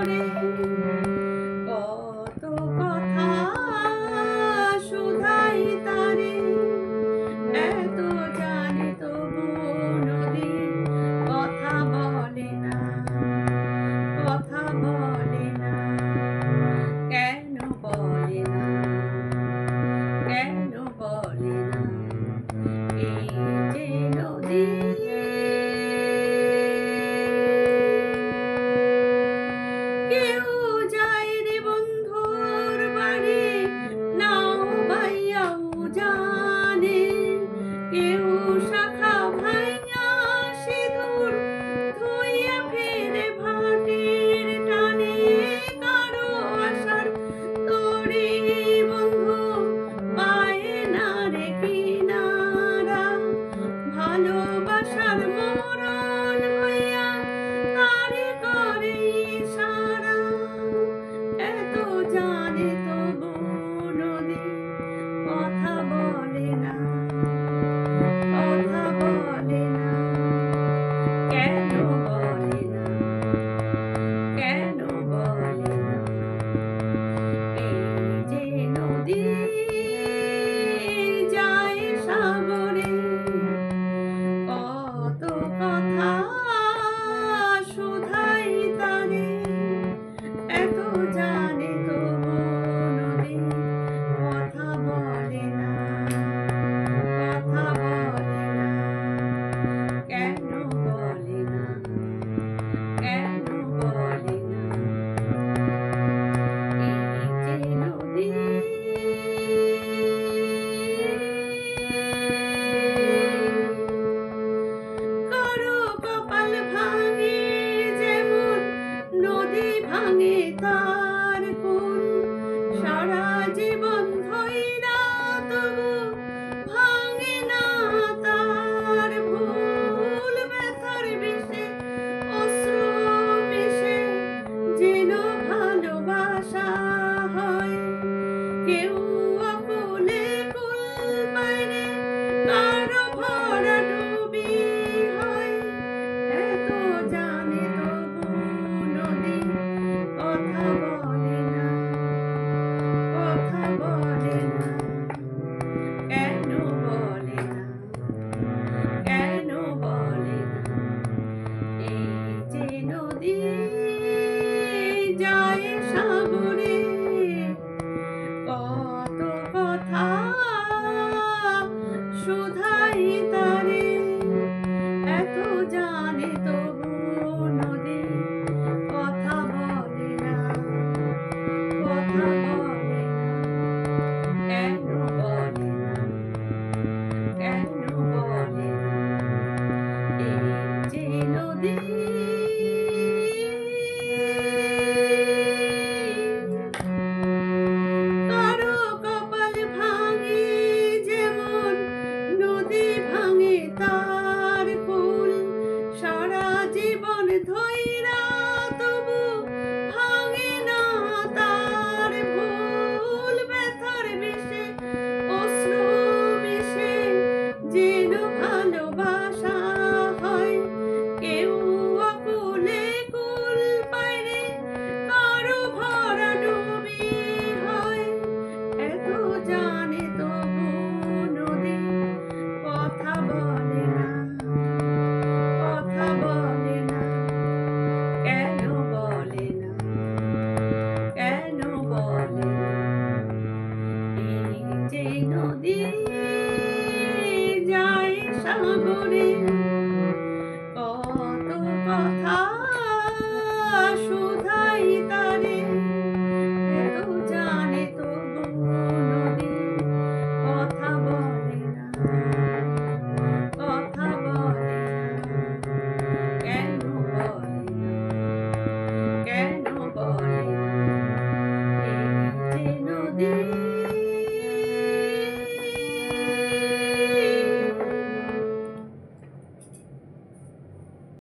সাগরে কত কথা শুধাই তারে, এত জানে তবু নদী কথা বলে না, কথা বলে না। কেন বলে না, কেন বলে না? এই যে নদী, কেউ যায় রে বন্ধুর বাড়ি নাও বাইয়াও জানে, কেউ শাখা ভাইয়া সিঁদুর ধুইয়া ফেরে ভাটির টানে, কারো আশার তরি বন্ধু পায় না রে কিনারা, ভালোবাসার মরণ হইয়া তারে করে ইশারা। এত জানে তবু নদী কথা বলে না, কথা বলে না। কেন বলে না, কেন বলে না? এই যে নদী যায় সাগরে কত কথা শুধাই তারে, এত জানে তবু নদী কথা বলে না, কথা বলে না। কেন বলে না, কেন বলে না? এই যে নদী। কারো কপাল ভাঙে যেমন নদী ভাঙে তা